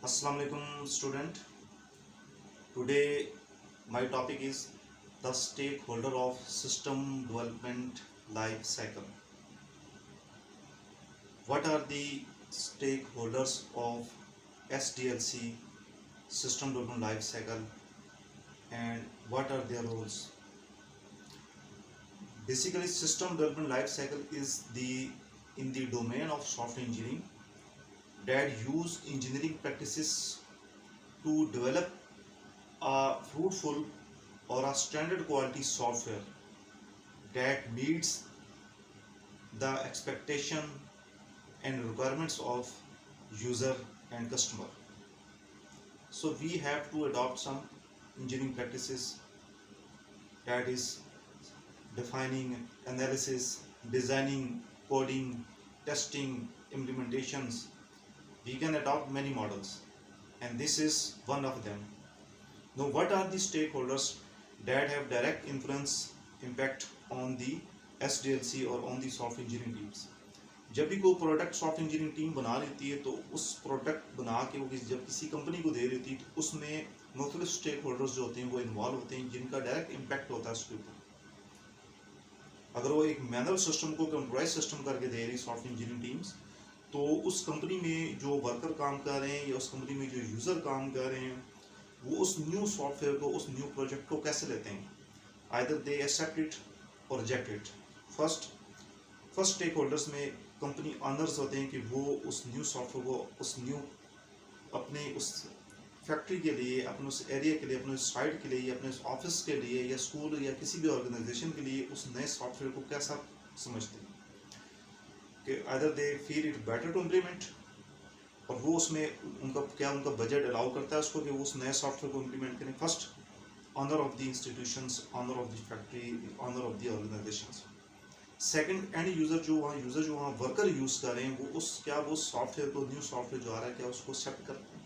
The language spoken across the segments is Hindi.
Assalamu alaikum student. Today my topic is the stakeholder of system development life cycle. What are the stakeholders of SDLC system development life cycle and what are their roles? Basically system development life cycle is in the domain of software engineering that use engineering practices to develop a fruitful or a standard quality software that meets the expectation and requirements of user and customer. So we have to adopt some engineering practices, that is defining, analysis, designing, coding, testing, implementations. We can adopt many models and this is one of them. Now what are the stakeholders that have direct influence impact on the SDLC or on the software engineering teams? जब भी कोई प्रोडक्ट सॉफ्टवेयर इंजीनियरिंग टीम बना लेती है तो उस प्रोडक्ट बना के वो जब किसी कंपनी को दे रही थी तो उसमें मुख्तलिफ स्टेक होल्डर्स जो होते हैं वो इन्वॉल्व होते हैं जिनका डायरेक्ट इम्पैक्ट होता है उसके ऊपर। अगर वो एक मैनुअल सिस्टम को कंप्यूटराइज सिस्टम करके दे रही सॉफ्टवेयर इंजीनियरिंग टीम्स तो उस कंपनी में जो वर्कर काम कर रहे हैं या उस कंपनी में जो यूज़र काम कर रहे हैं वो उस न्यू सॉफ्टवेयर को, उस न्यू प्रोजेक्ट को कैसे लेते हैं? आइदर दे एक्सेप्ट इट और reject it. First stakeholders में कंपनी ऑनर्स होते हैं कि वो उस न्यू सॉफ्टवेयर को, उस न्यू अपने उस फैक्ट्री के लिए, अपने उस एरिया के लिए, अपने साइट के लिए, अपने ऑफिस के लिए या स्कूल या किसी भी ऑर्गेनाइजेशन के लिए उस नए सॉफ्टवेयर को कैसा समझते हैं कि either they feel it better to implement और वो उसमें उनका बजट अलाउ करता है उसको कि वो उस नए सॉफ्टवेयर को इम्प्लीमेंट करें। First owner of the institutions, owner of the factory, owner of the organisations. Second end user जो वहाँ वर्कर यूज़ कर रहे हैं वो वो सॉफ्टवेयर को, न्यू सॉफ्टवेयर जो आ रहा है क्या उसको एक्सेप्ट करते हैं।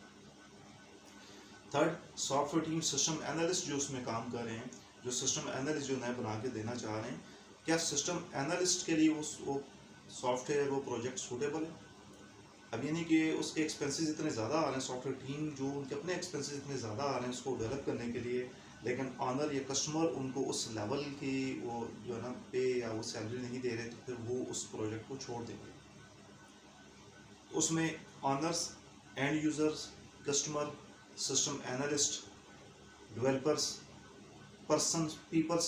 Third software team, system analyst जो उसमें काम कर रहे हैं, जो सिस्टम एनालिस्ट जो नए बना के देना चाह रहे हैं, क्या सिस्टम एनालिस्ट के लिए वो सॉफ्टवेयर, वो प्रोजेक्ट सूटेबल है? अब ये नहीं कि उसके एक्सपेंसेस इतने ज़्यादा आ रहे हैं, सॉफ्टवेयर टीम जो उनके अपने एक्सपेंसेस इतने ज़्यादा आ रहे हैं उसको डेवलप करने के लिए, लेकिन ऑनर या कस्टमर उनको उस लेवल की वो जो है ना पे या वो सैलरी नहीं दे रहे तो फिर वो उस प्रोजेक्ट को छोड़ देंगे। उसमें owners, end users, customer, system analyst, developers, peoples,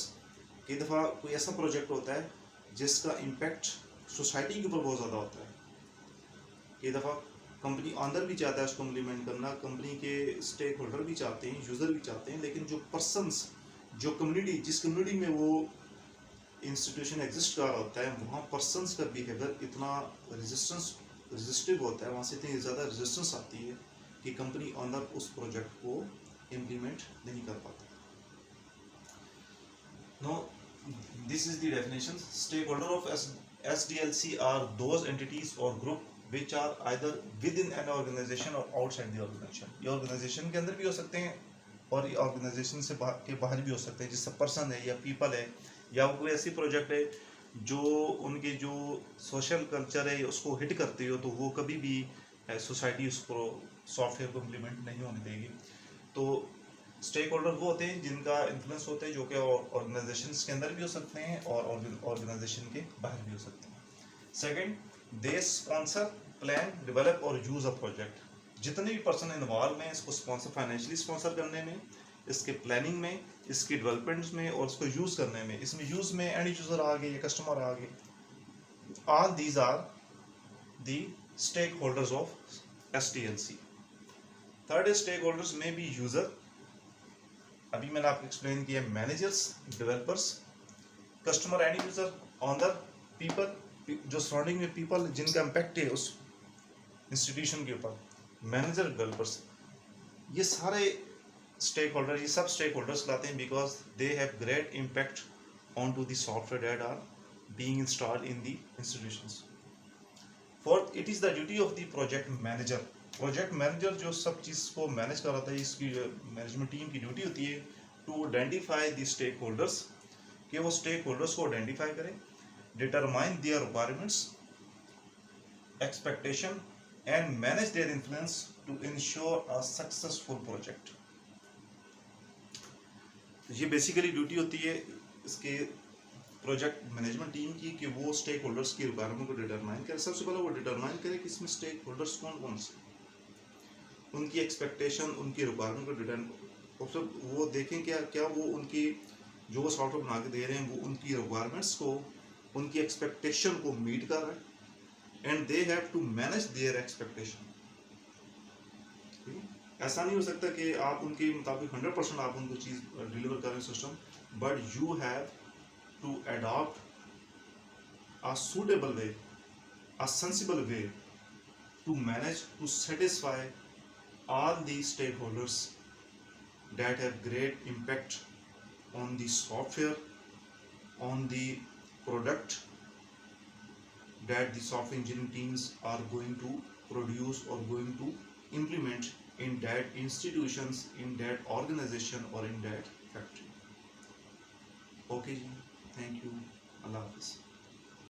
कई दफ़ा कोई ऐसा प्रोजेक्ट होता है जिसका इम्पैक्ट सोसाइटी के ऊपर बहुत ज़्यादा होता है। कई दफ़ा कंपनी ऑनर भी चाहता है उसको इम्प्लीमेंट करना, कंपनी के स्टेक होल्डर भी चाहते हैं, यूज़र भी चाहते हैं, लेकिन जो पर्सन्स, जो कम्युनिटी, जिस कम्युनिटी में वो इंस्टीट्यूशन एग्जिस्ट कर रहा होता है वहाँ पर्सन्स का बिहेवियर इतना रेजिस्टिव होता है, वहाँ से इतनी ज़्यादा रेजिस्टेंस आती है कि कंपनी ऑनर उस प्रोजेक्ट को इम्प्लीमेंट नहीं कर पाता। No this is the definition. Stakeholder of SDLC are those entities और group which are either within an organization or outside the organization। ये ऑर्गेनाइजेशन के अंदर भी हो सकते हैं और ये ऑर्गेनाइजेशन से के बाहर भी हो सकते हैं, जिससे पर्सन है या पीपल है या कोई ऐसी प्रोजेक्ट है जो उनके जो सोशल कल्चर है उसको हिट करती हो तो वो कभी भी सोसाइटी उसको सॉफ्टवेयर को इम्प्लीमेंट नहीं होने देगी। तो स्टेक होल्डर वो होते हैं जिनका इन्फ्लुएंस होते हैं, जो कि ऑर्गेनाइजेशन के अंदर भी हो सकते हैं और ऑर्गेनाइजेशन के बाहर भी हो सकते हैं। सेकेंड, दे स्पॉन्सर, प्लान, डेवलप और यूज अ प्रोजेक्ट। जितने भी पर्सन इन्वॉल्व हैं इसको स्पॉन्सर, फाइनेंशियली स्पॉन्सर करने में, इसके प्लानिंग में, इसके डेवलपमेंट में और इसको यूज करने में। इसमें यूज में एंड यूजर आ गए या कस्टमर आ गए। All these are the stakeholders of SDLC। Third stakeholders में बी यूजर, अभी मैंने आपको एक्सप्लेन किया, managers, developers, customer and user, owner, people, जो सराउंडिंग में पीपल जिनका इम्पैक्ट है उस इंस्टीट्यूशन के ऊपर, मैनेजर, डेवलपर्स, ये सारे स्टेक होल्डर, ये सब स्टेक होल्डर्स कहलाते हैं because they have great impact on to the software that are being installed in the institutions. Fourth, it is the duty of the project manager. Project manager जो सब चीज़ को मैनेज कर रहा है, इसकी मैनेजमेंट टीम की ड्यूटी होती है to identify the stakeholders, कि वो स्टेक होल्डर्स को आइडेंटिफाई करें, determine their requirements, expectation and manage their influence to ensure a successful project. ये बेसिकली ड्यूटी होती है इसके प्रोजेक्ट मैनेजमेंट टीम की कि वो स्टेक होल्डर्स की रिक्वायरमेंट को डिटरमाइन करे. सबसे पहले वो डिटरमाइन करे कि इसमें स्टेक होल्डर्स कौन कौन से, उनकी एक्सपेक्टेशन, उनकी रिक्वायरमेंट को डिटरमाइन, और सब वो देखें क्या क्या वो उनकी जो वो सॉफ्टवेयर बना के दे रहे हैं वो उनकी रिक्वायरमेंट्स को, उनकी एक्सपेक्टेशन को मीट कर रहा है, and they have to manage their expectation. ऐसा नहीं हो सकता कि आप उनके मुताबिक 100% आप उनको चीज़ डिलीवर करें system, but you have to adopt a suitable way, a sensible way to manage, to satisfy all the stakeholders that have great impact on the software, on the product that the software engineering teams are going to produce or going to implement in that institutions, in that organization or in that factory. Okay, thank you. Allah Hafiz.